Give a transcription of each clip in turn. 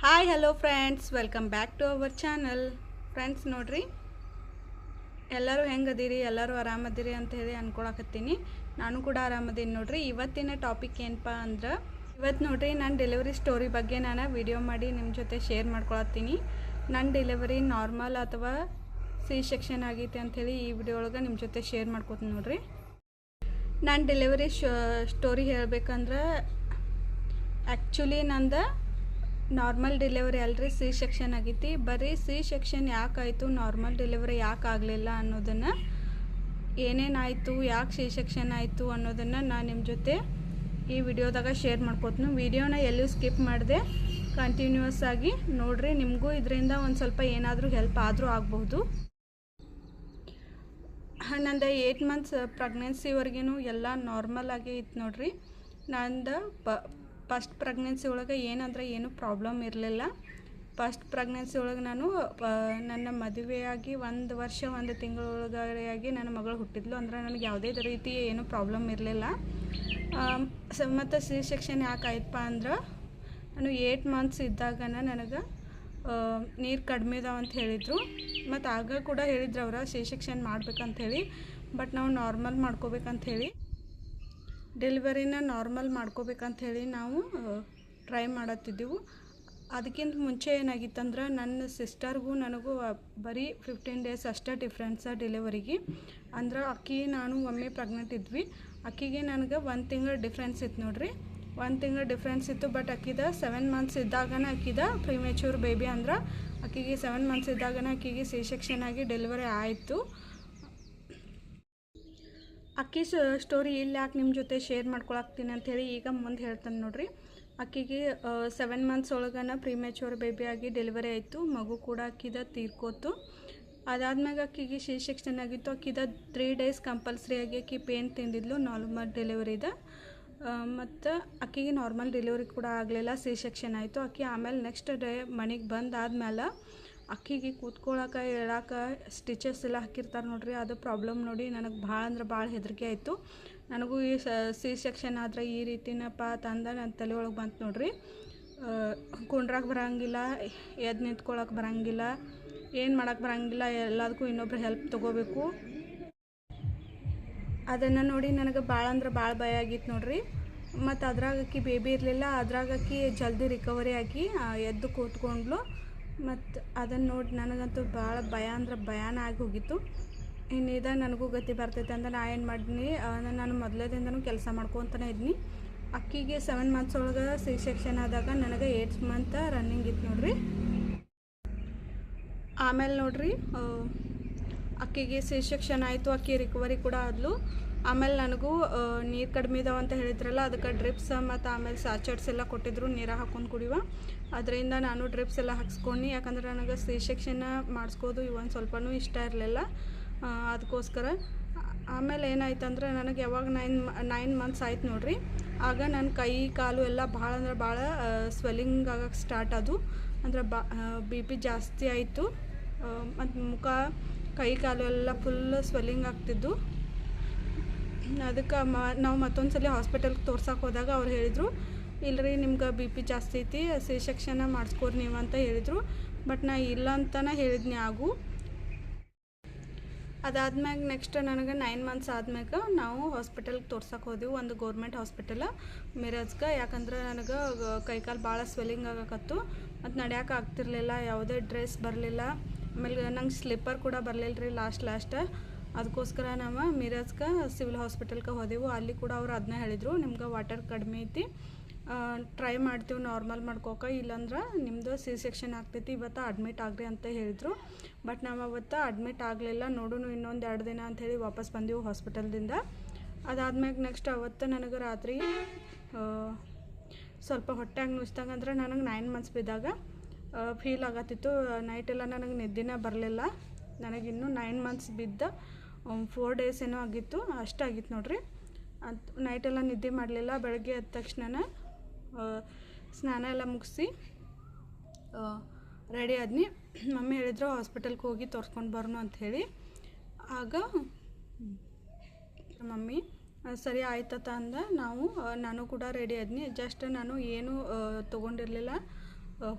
Hi hello friends, welcome back to our channel. Friends ನೋಡ್ರಿ, ಎಲ್ಲರೂ ಹೆಂಗದಿರಿ, ಎಲ್ಲರೂ ಆರಾಮದಿರಿ ಅಂತ ಹೇಳಿ ಅಂದ್ಕೊಳಕತ್ತೀನಿ. ನಾನು ಕೂಡ ಆರಾಮದೀನಿ ನೋಡ್ರಿ. ಇವತ್ತಿನ ಟಾಪಿಕ್ ಏನಪ್ಪ ಅಂದ್ರೆ, ಇವತ್ತು ನೋಡ್ರಿ ನಾನು ಡೆಲಿವರಿ ಸ್ಟೋರಿ ಬಗ್ಗೆ ನಾನು ವಿಡಿಯೋ ಮಾಡಿ ನಿಮ್ಮ ಜೊತೆ ಶೇರ್ ಮಾಡ್ಕೊಳತ್ತೀನಿ. ನನ್ನ ಡೆಲಿವರಿ ನಾರ್ಮಲ್ ಅಥವಾ ಸಿ ಸೆಕ್ಷನ್ ಆಗೈತೆ ಅಂಥೇಳಿ ಈ ವಿಡಿಯೋ ಒಳಗೆ ನಿಮ್ಮ ಜೊತೆ ಶೇರ್ ಮಾಡ್ಕೊತೀನಿ ನೋಡ್ರಿ. ನಾನು ಡೆಲಿವರಿ ಸ್ಟೋರಿ ಹೇಳಬೇಕಂದ್ರೆ, ಆ್ಯಕ್ಚುಲಿ ನಂದು ನಾರ್ಮಲ್ ಡೆಲಿವರಿ ಅಲ್ರಿ, ಸಿ ಸೆಕ್ಷನ್ ಆಗೈತಿ. ಬರೀ ಸಿ ಸೆಕ್ಷನ್ ಯಾಕಾಯಿತು, ನಾರ್ಮಲ್ ಡೆಲಿವರಿ ಯಾಕೆ ಆಗಲಿಲ್ಲ ಅನ್ನೋದನ್ನು, ಏನೇನಾಯಿತು, ಯಾಕೆ ಸಿ ಸೆಕ್ಷನ್ ಆಯಿತು ಅನ್ನೋದನ್ನು ನಾನು ನಿಮ್ಮ ಜೊತೆ ಈ ವಿಡಿಯೋದಾಗ ಶೇರ್ ಮಾಡ್ಕೊತೀನಿ. ವಿಡಿಯೋನ ಎಲ್ಲೂ ಸ್ಕಿಪ್ ಮಾಡಿದೆ, ಕಂಟಿನ್ಯೂಸ್ ಆಗಿ ನೋಡಿರಿ. ನಿಮಗೂ ಇದರಿಂದ ಒಂದು ಸ್ವಲ್ಪ ಏನಾದರೂ ಹೆಲ್ಪ್ ಆದರೂ ಆಗಬಹುದು. ನಂದು 8 ಮಂತ್ಸ್ ಪ್ರೆಗ್ನೆನ್ಸಿವರೆಗೂ ಎಲ್ಲ ನಾರ್ಮಲ್ ಆಗೇ ಇತ್ತು ನೋಡ್ರಿ. ನಂದು ಫಸ್ಟ್ ಪ್ರೆಗ್ನೆನ್ಸಿ ಒಳಗೆ ಏನಂದ್ರೆ ಏನು ಪ್ರಾಬ್ಲಮ್ ಇರಲಿಲ್ಲ. ಫಸ್ಟ್ ಪ್ರೆಗ್ನೆನ್ಸಿ ಒಳಗೆ ನಾನು ನನ್ನ ಮದುವೆಯಾಗಿ 1 ವರ್ಷ 1 ತಿಂಗಳೊಳಗಡೆಯಾಗಿ ನನ್ನ ಮಗಳು ಹುಟ್ಟಿದ್ಲು. ಅಂದ್ರೆ ನನಗೆ ಯಾವುದೇ ರೀತಿ ಏನು ಪ್ರಾಬ್ಲಮ್ ಇರಲಿಲ್ಲ. ಮತ್ತು ಸಿ ಸೆಕ್ಷನ್ ಯಾಕೆ ಆಯ್ತಪ್ಪ ಅಂದ್ರೆ, ನಾನು 8 ಮಂತ್ಸ್ ಇದ್ದಾಗ ನನಗೆ ನೀರು ಕಡಿಮೆ ಇದಾವೆ ಅಂತ ಹೇಳಿದರು. ಮತ್ತು ಆಗ ಕೂಡ ಹೇಳಿದ್ರು ಅವ್ರು ಸಿ ಸೆಕ್ಷನ್ ಮಾಡ್ಬೇಕಂಥೇಳಿ. ಬಟ್ ನಾವು ನಾರ್ಮಲ್ ಮಾಡ್ಕೋಬೇಕಂಥೇಳಿ, ಡೆಲಿವರಿನ ನಾರ್ಮಲ್ ಮಾಡ್ಕೋಬೇಕಂಥೇಳಿ ನಾವು ಟ್ರೈ ಮಾಡತ್ತಿದ್ದೆವು. ಅದಕ್ಕಿಂತ ಮುಂಚೆ ಏನಾಗಿತ್ತಂದ್ರೆ, ನನ್ನ ಸಿಸ್ಟರ್ಗೂ ನನಗೂ ಬರೀ 15 ಡೇಸ್ ಅಷ್ಟೇ ಡಿಫ್ರೆನ್ಸ ಡೆಲಿವರಿಗೆ. ಅಂದ್ರೆ ಅಕ್ಕಿ ನಾನು ಒಮ್ಮೆ ಪ್ರೆಗ್ನೆಂಟ್ ಇದ್ವಿ. ಅಕ್ಕಿಗೆ ನನಗೆ 1 ತಿಂಗಳು ಡಿಫ್ರೆನ್ಸ್ ಇತ್ತು ನೋಡ್ರಿ. 1 ತಿಂಗಳು ಡಿಫ್ರೆನ್ಸ್ ಇತ್ತು. ಬಟ್ ಅಕ್ಕಿದ 7 ಮಂತ್ಸ್ ಇದ್ದಾಗನ ಅಕ್ಕಿದ ಪ್ರಿಮೆಚೂರ್ ಬೇಬಿ, ಅಂದ್ರೆ ಅಕ್ಕಿಗೆ 7 ಮಂತ್ಸ್ ಇದ್ದಾಗನ ಅಕ್ಕಿಗೆ ಸಿ ಸೆಕ್ಷನ್ ಆಗಿ ಡೆಲಿವರಿ ಆಯಿತು. ಅಕ್ಕಿ ಸ್ಟೋರಿ ಇಲ್ಲಿ ಯಾಕೆ ನಿಮ್ಮ ಜೊತೆ ಶೇರ್ ಮಾಡ್ಕೊಳಕ್ತೀನಿ ಅಂಥೇಳಿ ಈಗ ಮುಂದೆ ಹೇಳ್ತಾನೆ ನೋಡ್ರಿ. ಅಕ್ಕಿಗೆ 7 ಮಂತ್ಸ್ ಒಳಗನ ಪ್ರಿಮೆಚೂರ್ ಬೇಬಿ ಆಗಿ ಡೆಲಿವರಿ ಆಯಿತು. ಮಗು ಕೂಡ ಅಕ್ಕಿದ ತೀರ್ಕೋತು. ಅದಾದ್ಮೇಲೆ ಅಕ್ಕಿಗೆ ಸಿ ಸೆಕ್ಷನ್ ಆಗಿತ್ತು. ಅಕ್ಕಿದ 3 ಡೇಸ್ ಕಂಪಲ್ಸರಿಯಾಗಿ ಅಕ್ಕಿ ಪೇನ್ ತಿಂದಿದ್ಲು ನಾರ್ಮಲ್ ಡೆಲಿವರಿದ. ಮತ್ತು ಅಕ್ಕಿಗೆ ನಾರ್ಮಲ್ ಡೆಲಿವರಿ ಕೂಡ ಆಗಲಿಲ್ಲ, ಸಿ ಸೆಕ್ಷನ್ ಆಯಿತು. ಅಕ್ಕಿ ಆಮೇಲೆ ನೆಕ್ಸ್ಟ್ ಡೇ ಮನೆಗೆ ಬಂದಾದ್ಮೇಲೆ ಅಕ್ಕಿಗೆ ಕೂತ್ಕೊಳ್ಳೋಕೆ ಹೇಳೋಕೆ ಸ್ಟಿಚಸ್ ಎಲ್ಲ ಹಾಕಿರ್ತಾರೆ ನೋಡ್ರಿ. ಅದು ಪ್ರಾಬ್ಲಮ್ ನೋಡಿ ನನಗೆ ಭಾಳ ಅಂದ್ರೆ ಭಾಳ ಹೆದರಿಕೆ ಆಯಿತು. ನನಗೂ ಈ ಸಿ ಸೆಕ್ಷನ್ ಆದರೆ ಈ ರೀತಿನಪ್ಪ ತಂದ ನನ್ನ ತಲೆ ಒಳಗೆ ಬಂತು ನೋಡ್ರಿ. ಕುಂಡ್ರಾಕೆ ಬರೋಂಗಿಲ್ಲ, ಎದ್ದು ನಿಂತ್ಕೊಳ್ಳೋಕೆ ಬರೋಂಗಿಲ್ಲ, ಏನು ಮಾಡೋಕ್ಕೆ ಬರೋಂಗಿಲ್ಲ, ಎಲ್ಲದಕ್ಕೂ ಇನ್ನೊಬ್ರು ಹೆಲ್ಪ್ ತೊಗೋಬೇಕು. ಅದನ್ನು ನೋಡಿ ನನಗೆ ಭಾಳ ಅಂದ್ರೆ ಭಾಳ ಭಯ ಆಗಿತ್ತು ನೋಡ್ರಿ. ಮತ್ತು ಅದ್ರಾಗ ಅಕ್ಕಿ ಬೇಬಿ ಇರಲಿಲ್ಲ. ಅದ್ರಾಗ ಅಕ್ಕಿ ಜಲ್ದಿ ರಿಕವರಿ ಆಗಿ ಎದ್ದು ಕೂತ್ಕೊಂಡ್ಲು. ಮತ್ತು ಅದನ್ನು ನೋಡಿ ನನಗಂತೂ ಭಾಳ ಭಯ ಅಂದ್ರೆ ಭಯಾನ ಆಗಿ ಹೋಗಿತ್ತು. ಇನ್ನಿದ ನನಗೂ ಗತಿ ಬರ್ತೈತೆ ಅಂತ ನಾ ಏನು ಮಾಡೀನಿ, ನಾನು ಮೊದಲೇದಿಂದನೂ ಕೆಲಸ ಮಾಡ್ಕೊತಾನೆ ಇದ್ನಿ. ಅಕ್ಕಿಗೆ 7 ಮಂತ್ಸ್ ಒಳಗೆ ಸಿ ಸೆಕ್ಷನ್ ಆದಾಗ ನನಗೆ 8 ಮಂತ್ ರನ್ನಿಂಗ್ ಇತ್ತು ನೋಡ್ರಿ. ಆಮೇಲೆ ನೋಡ್ರಿ, ಅಕ್ಕಿಗೆ ಸಿ ಸೆಕ್ಷನ್ ಆಯಿತು. ಅಕ್ಕಿ ರಿಕವರಿ ಕೂಡ ಆದ್ಲು. ಆಮೇಲೆ ನನಗೂ ನೀರು ಕಡಿಮೆ ಇದಾವೆ ಅಂತ ಹೇಳಿದ್ರಲ್ಲ, ಅದಕ್ಕೆ ಡ್ರಿಪ್ಸ್ ಮತ್ತು ಆಮೇಲೆ ಸಾಚೆಟ್ಸ್ ಎಲ್ಲ ಕೊಟ್ಟಿದ್ರು ನೀರು ಹಾಕ್ಕೊಂಡು ಕುಡಿಯುವ. ಅದರಿಂದ ನಾನು ಡ್ರಿಪ್ಸ್ ಎಲ್ಲ ಹಾಕ್ಸ್ಕೊಂಡು, ಯಾಕಂದ್ರೆ ನನಗೆ ಸಿ ಸೆಕ್ಷನ್ ಮಾಡಿಸ್ಕೋದು ಇವೊಂದು ಸ್ವಲ್ಪನೂ ಇಷ್ಟ ಇರಲಿಲ್ಲ. ಅದಕ್ಕೋಸ್ಕರ ಆಮೇಲೆ ಏನಾಯ್ತಂದ್ರೆ, ನನಗೆ ಯಾವಾಗ 9 ಮಂತ್ಸ್ ಆಯ್ತು ನೋಡ್ರಿ. ಆಗ ನನ್ನ ಕೈ ಕಾಲು ಎಲ್ಲ ಭಾಳ ಅಂದ್ರೆ ಭಾಳ ಸ್ವೆಲ್ಲಿಂಗ್ ಆಗೋಕ್ಕೆ ಸ್ಟಾರ್ಟ್ ಅದು. ಅಂದ್ರೆ ಬಿ ಪಿ ಜಾಸ್ತಿ ಆಯಿತು. ಮತ್ತು ಮುಖ ಕೈ ಕಾಲು ಎಲ್ಲ ಫುಲ್ ಸ್ವೆಲ್ಲಿಂಗ್ ಆಗ್ತಿದ್ದು. ಅದಕ್ಕೆ ನಾವು ಮತ್ತೊಂದು ಸಲ ಹಾಸ್ಪಿಟಲ್ಗೆ ತೋರ್ಸಕ್ಕೆ ಹೋದಾಗ ಅವ್ರು ಹೇಳಿದರು, ಇಲ್ಲರಿ ನಿಮ್ಗೆ ಬಿ ಪಿ ಜಾಸ್ತಿ ಐತಿ, ಸಿ ಸೆಕ್ಷನ್ನ ಮಾಡಿಸ್ಕೋರಿ ನೀವು ಅಂತ ಹೇಳಿದರು. ಬಟ್ ನಾ ಇಲ್ಲ ಅಂತಲೇ ಹೇಳಿದ್ನಿ ಆಗು. ಅದಾದ್ಮ್ಯಾಗ ನೆಕ್ಸ್ಟ್ ನನಗೆ 9 ಮಂತ್ಸ್ ಆದ್ಮ್ಯಾಗ ನಾವು ಹಾಸ್ಪಿಟಲ್ಗೆ ತೋರ್ಸಕ್ಕೆ ಹೋದೆವು, ಒಂದು ಗೌರ್ಮೆಂಟ್ ಹಾಸ್ಪಿಟಲ್ ಮಿರಾಜ್ಗೆ. ಯಾಕಂದ್ರೆ ನನಗೆ ಕೈಕಾಲು ಭಾಳ ಸ್ವೆಲ್ಲಿಂಗ್ ಆಗಕತ್ತು. ಮತ್ತು ನಡೆಯೋಕೆ ಆಗ್ತಿರ್ಲಿಲ್ಲ, ಯಾವುದೇ ಡ್ರೆಸ್ ಬರಲಿಲ್ಲ. ಆಮೇಲೆ ನಂಗೆ ಸ್ಲಿಪ್ಪರ್ ಕೂಡ ಬರಲಿಲ್ಲ ರೀ ಲಾಸ್ಟ್. ಅದಕ್ಕೋಸ್ಕರ ನಾವು ಮಿರಾಜ್ಗೆ ಸಿವಿಲ್ ಹಾಸ್ಪಿಟಲ್ಗೆ ಹೋದೆವು. ಅಲ್ಲಿ ಕೂಡ ಅವ್ರು ಅದನ್ನ ಹೇಳಿದರು, ನಿಮ್ಗೆ ವಾಟರ್ ಕಡಿಮೆ ಐತಿ, ಟ್ರೈ ಮಾಡ್ತೀವಿ ನಾರ್ಮಲ್ ಮಾಡ್ಕೋಕೆ, ಇಲ್ಲಾಂದ್ರೆ ನಿಮ್ಮದು ಸಿ ಸೆಕ್ಷನ್ ಆಗ್ತೈತಿ, ಇವತ್ತು ಅಡ್ಮಿಟ್ ಆಗ್ರಿ ಅಂತ ಹೇಳಿದರು. ಬಟ್ ನಾವು ಅವತ್ತು ಅಡ್ಮಿಟ್ ಆಗಲಿಲ್ಲ. ನೋಡೋಣ ಇನ್ನೊಂದು 2 ದಿನ ಅಂಥೇಳಿ ವಾಪಸ್ ಬಂದೆವು ಹಾಸ್ಪಿಟಲ್ದಿಂದ. ಅದಾದ್ಮ್ಯಾಗ ನೆಕ್ಸ್ಟ್ ಅವತ್ತು ನನಗೆ ರಾತ್ರಿ ಸ್ವಲ್ಪ ಹೊಟ್ಟೆಯಾಗ ನುಚ್ಚಿದಂಗಂದ್ರೆ ನನಗೆ 9 ಮಂತ್ಸ್ ಬಿದ್ದಾಗ ಫೀಲ್ ಆಗತ್ತಿತ್ತು. ನೈಟೆಲ್ಲ ನನಗೆ ನಿದ್ದೆನೇ ಬರಲಿಲ್ಲ. ನನಗಿನ್ನೂ 9 ಮಂತ್ಸ್ ಬಿದ್ದ 4 ಡೇಸ್ ಏನೋ ಆಗಿತ್ತು, ಅಷ್ಟಾಗಿತ್ತು ನೋಡ್ರಿ. ನೈಟೆಲ್ಲ ನಿದ್ದೆ ಮಾಡಲಿಲ್ಲ. ಬೆಳಗ್ಗೆ ಎದ್ದ ತಕ್ಷಣ ಸ್ನಾನ ಎಲ್ಲ ಮುಗಿಸಿ ರೆಡಿ ಆದ್ನಿ. ಮಮ್ಮಿ ಹೇಳಿದ್ರು ಹಾಸ್ಪಿಟಲ್ಗೆ ಹೋಗಿ ತೋರಿಸ್ಕೊಂಡು ಬರೋಣ ಅಂಥೇಳಿ. ಆಗ ಮಮ್ಮಿ ಸರಿ ಆಯ್ತತ ಅಂದ. ನಾನು ಕೂಡ ರೆಡಿ ಆದ್ನಿ. ಜಸ್ಟ್ ನಾನು ಏನು ತೊಗೊಂಡಿರಲಿಲ್ಲ,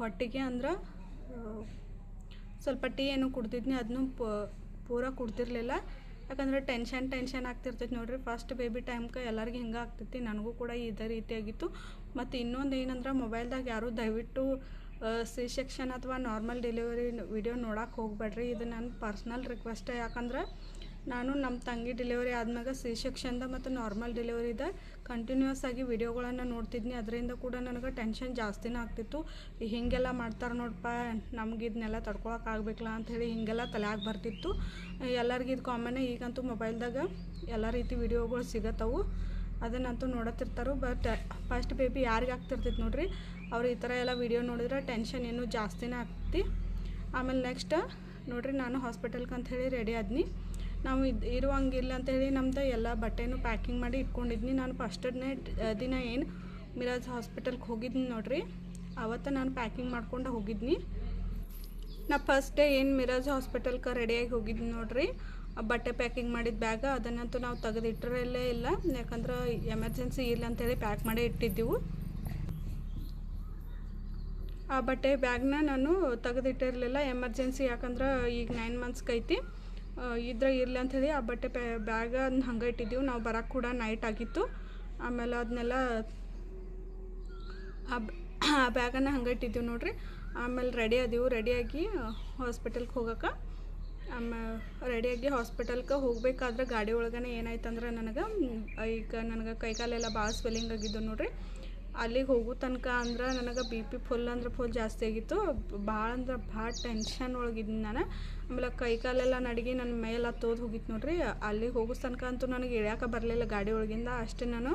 ಹೊಟ್ಟೆಗೆ ಅಂದ್ರೆ ಸ್ವಲ್ಪ ಟೀ ಏನು ಕುಡ್ತಿದ್ನಿ, ಅದನ್ನು ಪೂರ ಕುಡ್ತಿರ್ಲಿಲ್ಲ. ಯಾಕಂದ್ರೆ ಟೆನ್ಷನ್ ಆಗ್ತಿರ್ತೈತಿ ನೋಡ್ರಿ. ಫಸ್ಟ್ ಬೇಬಿ ಟೈಮ್ಗೆ ಎಲ್ಲರಿಗೂ ಹಿಂಗೆ ಆಗ್ತೈತಿ, ನನಗೂ ಕೂಡ ಇದೇ ರೀತಿಯಾಗಿತ್ತು. ಮತ್ತು ಇನ್ನೊಂದು ಏನಂದ್ರೆ ಮೊಬೈಲ್ದಾಗ ಯಾರೂ ದಯವಿಟ್ಟು ಸಿ ಸೆಕ್ಷನ್ ಅಥವಾ ನಾರ್ಮಲ್ ಡೆಲಿವರಿ ವಿಡಿಯೋ ನೋಡೋಕೆ ಹೋಗ್ಬೇಡ್ರಿ. ಇದು ನನ್ನ ಪರ್ಸ್ನಲ್ ರಿಕ್ವೆಸ್ಟೇ. ಯಾಕಂದ್ರೆ ನಾನು ನಮ್ಮ ತಂಗಿ ಡೆಲಿವರಿ ಆದ್ಮ್ಯಾಗ ಸಿ ಸೆಕ್ಷನ್ದ ಮತ್ತು ನಾರ್ಮಲ್ ಡೆಲಿವರಿದ ಕಂಟಿನ್ಯೂಸ್ ಆಗಿ ವಿಡಿಯೋಗಳನ್ನು ನೋಡ್ತಿದ್ನಿ. ಅದರಿಂದ ಕೂಡ ನನಗೆ ಟೆನ್ಷನ್ ಜಾಸ್ತಿನೇ ಆಗ್ತಿತ್ತು. ಹೀಗೆಲ್ಲ ಮಾಡ್ತಾರೆ ನೋಡಪ್ಪ, ನಮ್ಗೆ ಇದನ್ನೆಲ್ಲ ತಡ್ಕೊಳಕ್ಕೆ ಆಗ್ಬೇಕಲ್ಲ ಅಂಥೇಳಿ ಹೀಗೆಲ್ಲ ತಲೆಯಾಗ ಬರ್ತಿತ್ತು. ಎಲ್ಲರಿಗೂ ಇದು ಕಾಮನ್ನೇ. ಈಗಂತೂ ಮೊಬೈಲ್ದಾಗ ಎಲ್ಲ ರೀತಿ ವಿಡಿಯೋಗಳು ಸಿಗತ್ತವು, ಅದನ್ನಂತೂ ನೋಡತ್ತಿರ್ತಾರೆ. ಬಟ್ ಫಸ್ಟ್ ಬೇಬಿ ಯಾರಿಗೆ ಆಗ್ತಿರ್ತೈತೆ ನೋಡ್ರಿ, ಅವ್ರು ಈ ಥರ ಎಲ್ಲ ವಿಡಿಯೋ ನೋಡಿದ್ರೆ ಟೆನ್ಷನ್ ಇನ್ನೂ ಜಾಸ್ತಿನೇ ಆಗ್ತಿ. ಆಮೇಲೆ ನೆಕ್ಸ್ಟ್ ನೋಡ್ರಿ, ನಾನು ಹಾಸ್ಪಿಟಲ್ಗೆ ಅಂಥೇಳಿ ರೆಡಿ ಆದ್ನಿ. ನಾವು ಇರುವಂಗಿಲ್ಲ ಅಂಥೇಳಿ ನಮ್ದು ಎಲ್ಲ ಬಟ್ಟೆನೂ ಪ್ಯಾಕಿಂಗ್ ಮಾಡಿ ಇಟ್ಕೊಂಡಿದ್ನಿ. ನಾನು ಫಸ್ಟನೇ ದಿನ ಏನು ಮಿರಾಜ್ ಹಾಸ್ಪಿಟಲ್ಗೆ ಹೋಗಿದ್ನಿ ನೋಡ್ರಿ, ಅವತ್ತು ನಾನು ಪ್ಯಾಕಿಂಗ್ ಮಾಡ್ಕೊಂಡು ಹೋಗಿದ್ನಿ. ನಾ ಫಸ್ಟ್ ಡೇ ಏನು ಮಿರಾಜ್ ಹಾಸ್ಪಿಟಲ್ಗೆ ರೆಡಿಯಾಗಿ ಹೋಗಿದ್ನಿ ನೋಡ್ರಿ, ಬಟ್ಟೆ ಪ್ಯಾಕಿಂಗ್ ಮಾಡಿದ ಬ್ಯಾಗ ಅದನ್ನಂತೂ ನಾವು ತೆಗೆದಿಟ್ಟಿರಲ್ಲೇ ಇಲ್ಲ. ಯಾಕಂದ್ರೆ ಎಮರ್ಜೆನ್ಸಿ ಇಲ್ಲ ಅಂಥೇಳಿ ಪ್ಯಾಕ್ ಮಾಡೇ ಇಟ್ಟಿದ್ದೆವು. ಆ ಬಟ್ಟೆ ಬ್ಯಾಗ್ನ ನಾನು ತೆಗೆದಿಟ್ಟಿರಲಿಲ್ಲ ಎಮರ್ಜೆನ್ಸಿ, ಯಾಕಂದ್ರೆ ಈಗ 9 ಮಂತ್ಸ್ಗೆ ಐತಿ, ಇದ್ರೆ ಇರಲಿ ಅಂಥೇಳಿ ಆ ಬಟ್ಟೆ ಬ್ಯಾಗ ಅದನ್ನ ಹಂಗೆ ಇಟ್ಟಿದ್ದೀವಿ. ನಾವು ಬರೋಕ್ಕೆ ಕೂಡ ನೈಟ್ ಆಗಿತ್ತು. ಆಮೇಲೆ ಅದನ್ನೆಲ್ಲ ಆ ಬ್ಯಾಗನ್ನು ಹಂಗೆ ಇಟ್ಟಿದ್ದೀವಿ ನೋಡ್ರಿ. ಆಮೇಲೆ ರೆಡಿಯಾಗಿ ಹಾಸ್ಪಿಟಲ್ಗೆ ಹೋಗೋಕೆ. ಆಮೇಲೆ ರೆಡಿಯಾಗಿ ಹಾಸ್ಪಿಟಲ್ಗೆ ಹೋಗ್ಬೇಕಾದ್ರೆ ಗಾಡಿ ಒಳಗನೆ ಏನಾಯ್ತಂದ್ರೆ ನನಗೆ ಕೈಕಾಲೆಲ್ಲ ಭಾಳ ಸ್ವೆಲ್ಲಿಂಗ್ ಆಗಿದ್ದು ನೋಡ್ರಿ. ಅಲ್ಲಿಗೆ ಹೋಗೋ ತನಕ ಅಂದ್ರೆ ನನಗೆ BP ಫುಲ್ ಜಾಸ್ತಿ ಆಗಿತ್ತು. ಭಾಳ ಟೆನ್ಷನ್ ಒಳಗಿದ್ದೀನಿ ನಾನು. ಆಮೇಲೆ ಕೈಕಾಲೆಲ್ಲ ನಡಗಿ ನನ್ನ ಮೇಲೆಲ್ಲ ತೋದು ಹೋಗಿತ್ತು ನೋಡ್ರಿ. ಅಲ್ಲಿಗೆ ಹೋಗೋ ತನಕ ಅಂತೂ ನನಗೆ ಇಳ್ಯಾಕೆ ಬರಲಿಲ್ಲ ಗಾಡಿ ಒಳಗಿಂದ. ಅಷ್ಟೇ ನಾನು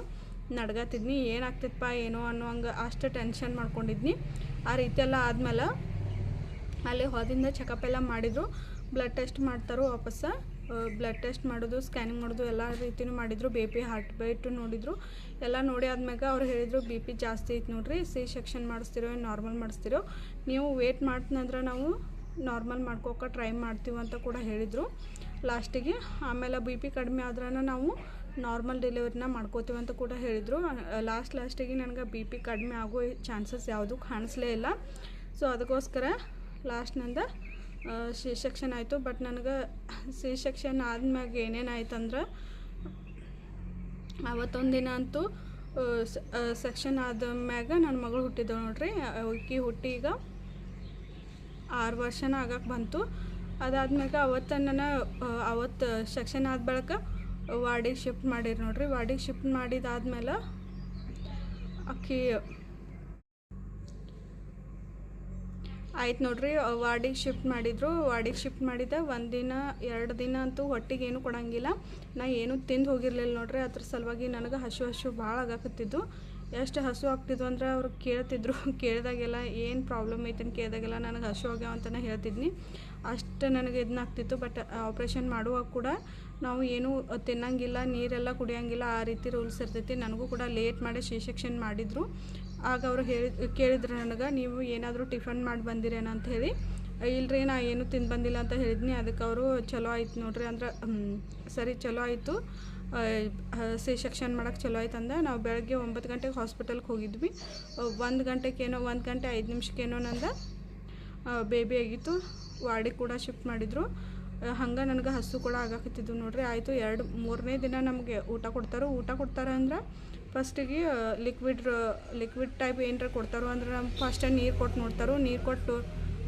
ನಡ್ಗತ್ತಿದ್ನಿ, ಏನಾಗ್ತಿತ್ತಪ್ಪ ಏನೋ ಅನ್ನೋ ಹಂಗೆ ಅಷ್ಟು ಟೆನ್ಷನ್ ಮಾಡ್ಕೊಂಡಿದ್ನಿ. ಆ ರೀತಿಯೆಲ್ಲ ಆದಮೇಲೆ ಅಲ್ಲಿ ಹೋದಿಂದ ಚೆಕಪ್ ಎಲ್ಲ ಮಾಡಿದರು. ಬ್ಲಡ್ ಟೆಸ್ಟ್ ಮಾಡ್ತಾರೋ ವಾಪಸ್ಸ. ಬ್ಲಡ್ ಟೆಸ್ಟ್ ಮಾಡೋದು, ಸ್ಕ್ಯಾನಿಂಗ್ ಮಾಡೋದು ಎಲ್ಲ ರೀತಿಯೂ ಮಾಡಿದರು. BP ಹಾರ್ಟ್ ಬೀಟ್ ನೋಡಿದರು. ಎಲ್ಲ ನೋಡಿ ಆದ್ಮ್ಯಾಗ ಅವ್ರು ಹೇಳಿದರು BP ಜಾಸ್ತಿ ಐತೆ ನೋಡ್ರಿ, ಸಿ ಸೆಕ್ಷನ್ ಮಾಡಿಸ್ತಿರೋ ನಾರ್ಮಲ್ ಮಾಡಿಸ್ತಿರೋ, ನೀವು ವೇಟ್ ಮಾಡ್ತೀನಂದ್ರೆ ನಾವು ನಾರ್ಮಲ್ ಮಾಡ್ಕೋಕೆ ಟ್ರೈ ಮಾಡ್ತೀವಿ ಅಂತ ಕೂಡ ಹೇಳಿದರು ಲಾಸ್ಟಿಗೆ. ಆಮೇಲೆ BP ಕಡಿಮೆ ಆದ್ರೆ ನಾವು ನಾರ್ಮಲ್ ಡೆಲಿವರಿನ ಮಾಡ್ಕೋತೀವಿ ಅಂತ ಕೂಡ ಹೇಳಿದರು. ಲಾಸ್ಟಿಗೆ ನನಗೆ BP ಕಡಿಮೆ ಆಗೋ ಚಾನ್ಸಸ್ ಯಾವುದೂ ಕಾಣಿಸ್ಲೇ ಇಲ್ಲ. ಸೊ ಅದಕ್ಕೋಸ್ಕರ ಲಾಸ್ಟ್ನಿಂದ ಸಿ ಸೆಕ್ಷನ್ ಆಯಿತು. ಬಟ್ ನನಗೆ ಸಿ ಸೆಕ್ಷನ್ ಆದ್ಮ್ಯಾಗ ಏನೇನಾಯ್ತಂದ್ರೆ, ಅವತ್ತೊಂದು ದಿನ ಅಂತೂ ಸೆಕ್ಷನ್ ಆದ್ಮ್ಯಾಗ ನನ್ನ ಮಗಳು ಹುಟ್ಟಿದ್ದಳು ನೋಡ್ರಿ. ಆಕಿ ಹುಟ್ಟಿ ಈಗ 6 ವರ್ಷನ ಆಗಕ್ಕೆ ಬಂತು. ಅದಾದ್ಮ್ಯಾಗ ಅವತ್ತು ಸೆಕ್ಷನ್ ಆದ ಬಳಿಕ ವಾರ್ಡಿಗೆ ಶಿಫ್ಟ್ ಮಾಡಿರಿ ನೋಡ್ರಿ. ವಾರ್ಡಿಗೆ ಶಿಫ್ಟ್ ಮಾಡಿದಾದ್ಮೇಲೆ ಆಕಿ ಆಯ್ತು ನೋಡ್ರಿ. ವಾರ್ಡಿಗೆ ಶಿಫ್ಟ್ ಮಾಡಿದರು. ವಾರ್ಡಿಗೆ ಶಿಫ್ಟ್ ಮಾಡಿದ 1 ದಿನ 2 ದಿನ ಅಂತೂ ಹೊಟ್ಟಿಗೆ ಏನೂ ಕೊಡೋಂಗಿಲ್ಲ. ನಾ ಏನೂ ತಿಂದು ಹೋಗಿರಲಿಲ್ಲ ನೋಡ್ರಿ. ಅದ್ರ ಸಲುವಾಗಿ ನನಗೆ ಹಸು ಭಾಳ ಆಗಾಕತ್ತಿದ್ದು. ಎಷ್ಟು ಹಸು ಆಗ್ತಿದ್ವು ಅಂದ್ರೆ ಅವ್ರು ಕೇಳ್ತಿದ್ರು. ಕೇಳಿದಾಗೆಲ್ಲ ಏನು ಪ್ರಾಬ್ಲಮ್ ಐತೆ ಅಂತ ಕೇಳಿದಾಗೆಲ್ಲ ನನಗೆ ಹಸು ಆಗ್ಯಾವ ಅಂತಲೇ ಹೇಳ್ತಿದ್ನಿ. ಅಷ್ಟು ನನಗೆ ಇದನ್ನಾಗ್ತಿತ್ತು. ಬಟ್ ಆಪ್ರೇಷನ್ ಮಾಡುವಾಗ ಕೂಡ ನಾವು ಏನೂ ತಿನ್ನಂಗಿಲ್ಲ, ನೀರೆಲ್ಲ ಕುಡಿಯೋಂಗಿಲ್ಲ, ಆ ರೀತಿ ರೂಲ್ಸ್ ಇರ್ತೈತಿ. ನನಗೂ ಕೂಡ ಲೇಟ್ ಮಾಡಿ ಸಿ ಸೆಕ್ಷನ್ ಮಾಡಿದರು. ಆಗ ಅವರು ಕೇಳಿದ್ರು ನನಗೆ, ನೀವು ಏನಾದರೂ ಟಿಫನ್ ಮಾಡಿ ಬಂದಿರೇನೋ ಅಂತ ಹೇಳಿ. ಇಲ್ಲರಿ ನಾ ಏನೂ ತಿಂದು ಬಂದಿಲ್ಲ ಅಂತ ಹೇಳಿದ್ನಿ. ಅದಕ್ಕೆ ಅವರು ಚಲೋ ಆಯ್ತು ನೋಡ್ರಿ, ಅಂದ್ರೆ ಸರಿ ಚಲೋ ಆಯಿತು, ಸಿ ಸೆಕ್ಷನ್ ಮಾಡೋಕ್ಕೆ ಚಲೋ ಆಯ್ತು ಅಂದ. ನಾವು ಬೆಳಗ್ಗೆ 9 ಗಂಟೆಗೆ ಹಾಸ್ಪಿಟಲ್ಗೆ ಹೋಗಿದ್ವಿ. 1 ಗಂಟೆ 5 ನಿಮಿಷಕ್ಕೇನೋ ನಂದು ಬೇಬಿ ಆಗಿತ್ತು. ವಾರ್ಡಿಗೆ ಕೂಡ ಶಿಫ್ಟ್ ಮಾಡಿದರು. ಹಂಗೆ ನನಗೆ ಹಸು ಕೂಡ ಆಗಾಕತ್ತಿದ್ವು ನೋಡ್ರಿ. ಆಯಿತು 2-3ನೇ ದಿನ ನಮಗೆ ಊಟ ಕೊಡ್ತಾರೆ ಅಂದ್ರೆ ಫಸ್ಟಿಗೆ ಲಿಕ್ವಿಡ್ ಟೈಪ್ ಏನರ ಕೊಡ್ತಾರೋ ಅಂದ್ರೆ ನಮ್ಗೆ ಫಸ್ಟ್ ನೀರು ಕೊಟ್ಟು ನೋಡ್ತಾರೋ. ನೀರು ಕೊಟ್ಟು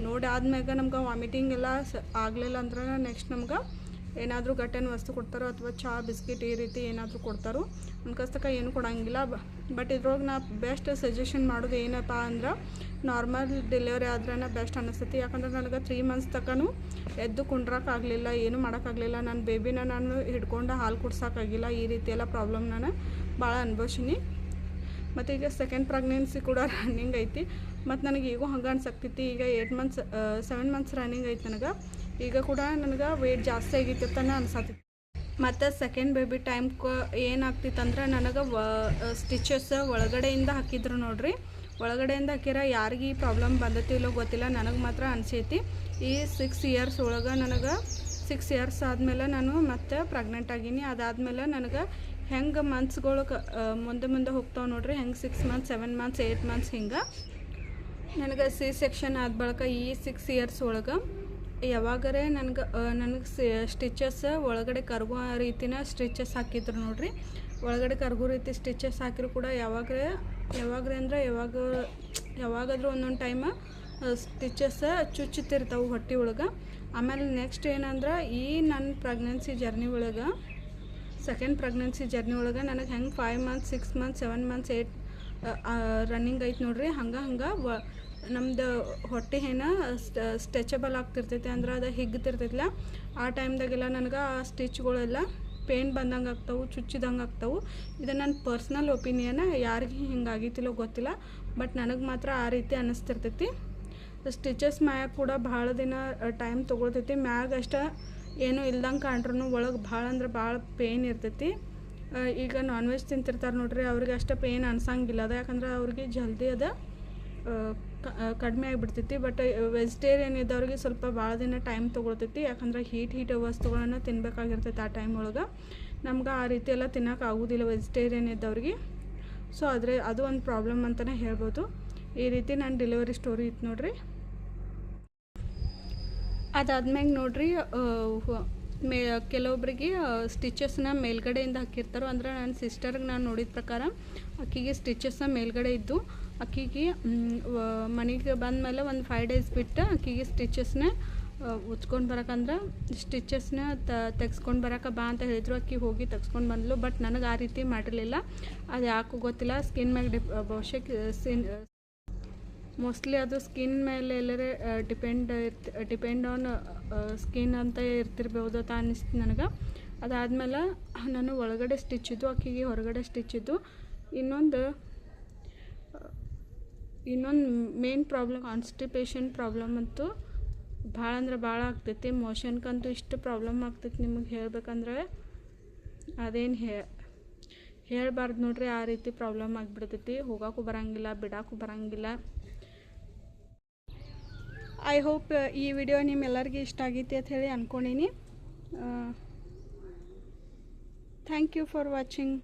ನೋಡಿ ಆದ್ಮ್ಯಾಗ ನಮ್ಗೆ ವಾಮಿಟಿಂಗ್ ಎಲ್ಲ ಆಗಲಿಲ್ಲ ಅಂದ್ರೆ ನೆಕ್ಸ್ಟ್ ನಮ್ಗೆ ಏನಾದರೂ ಗಟ್ಟಿನ ವಸ್ತು ಕೊಡ್ತಾರೋ ಅಥವಾ ಚಹಾ ಬಿಸ್ಕಿಟ್ ಈ ರೀತಿ ಏನಾದರೂ ಕೊಡ್ತಾರೋ. ಅನ್ಕಸ್ತಕ ಏನು ಕೊಡೋಂಗಿಲ್ಲ. ಬಟ್ ಇದ್ರೊಳಗೆ ನಾ ಬೆಸ್ಟ್ ಸಜೆಷನ್ ಮಾಡೋದು ಏನಪ್ಪ ಅಂದ್ರೆ ನಾರ್ಮಲ್ ಡೆಲಿವರಿ ಆದ್ರೆ ಬೆಸ್ಟ್ ಅನ್ನಿಸ್ತೈತಿ. ಯಾಕಂದ್ರೆ ನನಗೆ 3 ಮಂತ್ಸ್ ತನಕನೂ ಎದ್ದು ಕುಂಡ್ರಕ್ಕಾಗಲಿಲ್ಲ, ಏನೂ ಮಾಡೋಕ್ಕಾಗಲಿಲ್ಲ. ನನ್ನ ಬೇಬಿನ ನಾನು ಹಿಡ್ಕೊಂಡು ಹಾಲು ಕುಡ್ಸೋಕ್ಕಾಗಿಲ್ಲ. ಈ ರೀತಿ ಎಲ್ಲ ಪ್ರಾಬ್ಲಮ್ ನಾನು ಭಾಳ ಅನುಭವಿಸೀನಿ. ಮತ್ತು ಈಗ ಸೆಕೆಂಡ್ ಪ್ರೆಗ್ನೆನ್ಸಿ ಕೂಡ ರನ್ನಿಂಗ್ ಐತಿ. ಮತ್ತು ನನಗೆ ಈಗೂ ಹಂಗೆ ಅನ್ಸಕ್ತೈತಿ. ಈಗ 7 ಮಂತ್ಸ್ ರನ್ನಿಂಗ್ ಐತಿ ನನಗೆ. ಈಗ ಕೂಡ ನನಗೆ ವೆಯ್ಟ್ ಜಾಸ್ತಿ ಆಗಿತ್ತಂತಾನೆ ಅನ್ಸತ್ತೈತಿ. ಮತ್ತು ಸೆಕೆಂಡ್ ಬೇಬಿ ಟೈಮ್ಗೆ ಏನಾಗ್ತಿತ್ತಂದ್ರೆ ನನಗೆ ಸ್ಟಿಚಸ್ ಒಳಗಡೆಯಿಂದ ಹಾಕಿದ್ರು ನೋಡ್ರಿ. ಒಳಗಡೆಯಿಂದ ಹಾಕಿರ ಯಾರಿಗೆ ಈ ಪ್ರಾಬ್ಲಮ್ ಬಂದೈತಿ ಇಲ್ಲೋ ಗೊತ್ತಿಲ್ಲ, ನನಗೆ ಮಾತ್ರ ಅನಿಸೈತಿ. ಈ 6 ಇಯರ್ಸ್ ಒಳಗೆ ನನಗೆ 6 ಇಯರ್ಸ್ ಆದಮೇಲೆ ನಾನು ಮತ್ತೆ ಪ್ರೆಗ್ನೆಂಟ್ ಆಗೀನಿ. ಅದಾದಮೇಲೆ ನನಗೆ ಹೆಂಗೆ ಮಂತ್ಸ್ಗಳು ಮುಂದೆ ಹೋಗ್ತಾವೆ ನೋಡ್ರಿ, ಹೆಂಗೆ 6 ಮಂತ್ಸ್ 7 ಮಂತ್ಸ್ 8 ಮಂತ್ಸ್ ಹಿಂಗೆ ನನಗೆ ಸಿ ಸೆಕ್ಷನ್ ಆದ ಬಳಿಕ ಈ 6 ಇಯರ್ಸ್ ಒಳಗೆ ಯಾವಾಗರೇ ನನಗೆ ಸ್ಟಿಚಸ್ ಒಳಗಡೆ ಕರ್ಗೋ ರೀತಿನ ಸ್ಟಿಚಸ್ ಹಾಕಿದ್ರು ನೋಡ್ರಿ. ಒಳಗಡೆ ಕರ್ಗೋ ರೀತಿ ಸ್ಟಿಚಸ್ ಹಾಕಿದ್ರು ಕೂಡ ಯಾವಾಗ್ರೆ ಅಂದರೆ ಯಾವಾಗಾದರೂ ಒಂದೊಂದು ಟೈಮ್ ಸ್ಟಿಚಸ್ ಚುಚ್ಚುತ್ತಿರ್ತಾವೆ ಹೊಟ್ಟೆ ಒಳಗೆ. ಆಮೇಲೆ ನೆಕ್ಸ್ಟ್ ಏನಂದ್ರೆ ಈ ನನ್ನ ಪ್ರೆಗ್ನೆನ್ಸಿ ಜರ್ನಿ ಒಳಗೆ ಸೆಕೆಂಡ್ ಪ್ರೆಗ್ನೆನ್ಸಿ ಜರ್ನಿ ಒಳಗೆ ನನಗೆ ಹೆಂಗೆ 5 ಮಂತ್ಸ್ 6 ಮಂತ್ಸ್ 7 ಮಂತ್ಸ್ 8 ರನ್ನಿಂಗ್ ಐತೆ ನೋಡ್ರಿ. ಹಂಗೆ ನಮ್ದು ಹೊಟ್ಟೆ ಏನ ಸ್ಟ್ರೆಚಬಲ್ ಆಗ್ತಿರ್ತೈತಿ, ಅಂದ್ರೆ ಅದು ಹಿಗ್ತಿರ್ತೈತಿಲ್ಲ. ಆ ಟೈಮ್ದಾಗೆಲ್ಲ ನನಗೆ ಆ ಸ್ಟಿಚ್ಗಳೆಲ್ಲ ಪೇನ್ ಬಂದಂಗೆ ಆಗ್ತಾವೆ, ಚುಚ್ಚಿದಂಗೆ ಆಗ್ತಾವೆ. ಇದು ನನ್ನ ಪರ್ಸ್ನಲ್ ಒಪಿನಿಯನ್, ಯಾರಿಗೆ ಹಿಂಗಾಗಿತ್ತಿಲ್ಲೋ ಗೊತ್ತಿಲ್ಲ, ಬಟ್ ನನಗೆ ಮಾತ್ರ ಆ ರೀತಿ ಅನ್ನಿಸ್ತಿರ್ತೈತಿ. ಸ್ಟಿಚಸ್ ಮ್ಯಾಗ ಕೂಡ ಭಾಳ ದಿನ ಟೈಮ್ ತೊಗೊಳ್ತೈತಿ. ಮ್ಯಾಗ ಅಷ್ಟ ಏನೂ ಇಲ್ದಂಗೆ ಕಾಣ್ರೂ ಒಳಗೆ ಭಾಳ ಅಂದ್ರೆ ಭಾಳ ಪೇನ್ ಇರ್ತೈತಿ. ಈಗ ನಾನ್ ವೆಜ್ ತಿಂತಿರ್ತಾರೆ ನೋಡ್ರಿ, ಅವ್ರಿಗೆ ಅಷ್ಟು ಪೇನ್ ಅನ್ಸಂಗಿಲ್ಲ ಅದು, ಯಾಕಂದ್ರೆ ಅವ್ರಿಗೆ ಜಲ್ದಿ ಅದು ಕಡಿಮೆ ಆಗಿಬಿಡ್ತೈತಿ. ಬಟ್ ವೆಜಿಟೇರಿಯನ್ ಇದ್ದವ್ರಿಗೆ ಸ್ವಲ್ಪ ಭಾಳ ದಿನ ಟೈಮ್ ತೊಗೊಳ್ತೈತಿ, ಯಾಕಂದ್ರೆ ಹೀಟ್ ವಸ್ತುಗಳನ್ನು ತಿನ್ಬೇಕಾಗಿರ್ತೈತಿ ಆ ಟೈಮ್ ಒಳಗೆ. ನಮ್ಗೆ ಆ ರೀತಿ ಎಲ್ಲ ತಿನ್ನೋಕೆ ಆಗೋದಿಲ್ಲ ವೆಜಿಟೇರಿಯನ್ ಇದ್ದವ್ರಿಗೆ. ಸೊ ಅದು ಒಂದು ಪ್ರಾಬ್ಲಮ್ ಅಂತಲೇ ಹೇಳ್ಬೋದು. ಈ ರೀತಿ ನನ್ನ ಡೆಲಿವರಿ ಸ್ಟೋರಿ ಇತ್ತು ನೋಡ್ರಿ. ಅದಾದ್ಮ್ಯಾಗ ನೋಡ್ರಿ, ಕೆಲವೊಬ್ಬರಿಗೆ ಸ್ಟಿಚಸ್ನ ಮೇಲ್ಗಡೆಯಿಂದ ಹಾಕಿರ್ತಾರೋ. ಅಂದ್ರೆ ನನ್ನ ಸಿಸ್ಟರ್ಗೆ ನಾನು ನೋಡಿದ ಪ್ರಕಾರ ಆಕೆಗೆ ಸ್ಟಿಚಸ್ನ ಮೇಲ್ಗಡೆ ಇದ್ದು, ಆಕೆಗೆ ಮನೆಗೆ ಬಂದಮೇಲೆ ಒಂದು 5 ಡೇಸ್ ಬಿಟ್ಟು ಆಕೆಗೆ ಸ್ಟಿಚಸ್ನ ಉಚ್ಕೊಂಡು ಬರೋಕಂದ್ರೆ ಸ್ಟಿಚಸ್ನ ತೆಗ್ಸ್ಕೊಂಡು ಬರೋಕೆ ಬಾ ಅಂತ ಹೇಳಿದ್ರು. ಆಕೆ ಹೋಗಿ ತೆಗ್ಸ್ಕೊಂಡು ಬಂದ್ಲು. ಬಟ್ ನನಗೆ ಆ ರೀತಿ ಮಾಡಿರಲಿಲ್ಲ, ಅದು ಯಾಕೋ ಗೊತ್ತಿಲ್ಲ. ಸ್ಕಿನ್ ಮ್ಯಾಗೆ ಬಹುಶಃ ಮೋಸ್ಟ್ಲಿ ಅದು ಸ್ಕಿನ್ ಮೇಲೆ ಎಲ್ಲರೇ ಡಿಪೆಂಡ್ ಆನ್ ಸ್ಕಿನ್ ಅಂತ ಇರ್ತಿರ್ಬೋದು ಅಂತ ಅನ್ನಿಸ್ತು ನನಗೆ. ಅದಾದಮೇಲೆ ನಾನು ಒಳಗಡೆ ಸ್ಟಿಚ್ ಇದ್ದು, ಆಕೆಗೆ ಹೊರಗಡೆ ಸ್ಟಿಚ್ ಇದ್ದು. ಇನ್ನೊಂದು ಮೇನ್ ಪ್ರಾಬ್ಲಮ್ ಕಾನ್ಸ್ಟಿಪೇಷನ್ ಪ್ರಾಬ್ಲಮ್ ಅಂತೂ ಭಾಳ ಅಂದ್ರೆ ಭಾಳ ಆಗ್ತೈತಿ. ಮೋಷನ್ಕಂತೂ ಇಷ್ಟು ಪ್ರಾಬ್ಲಮ್ ಆಗ್ತೈತಿ ನಿಮಗೆ ಹೇಳ್ಬೇಕಂದ್ರೆ ಅದೇನು ಹೇಳ್ಬಾರ್ದು ನೋಡ್ರಿ. ಆ ರೀತಿ ಪ್ರಾಬ್ಲಮ್ ಆಗಿಬಿಡ್ತೈತಿ. ಹೋಗೋಕ್ಕೂ ಬರೋಂಗಿಲ್ಲ, ಬಿಡೋಕ್ಕೂ ಬರೋಂಗಿಲ್ಲ. ಐ ಹೋಪ್ ಈ ವಿಡಿಯೋ ನಿಮ್ಮೆಲ್ಲರಿಗೂ ಇಷ್ಟ ಆಗೈತಿ ಅಂತ ಹೇಳಿ ಅಂದ್ಕೊಂಡೀನಿ. Thank you for watching.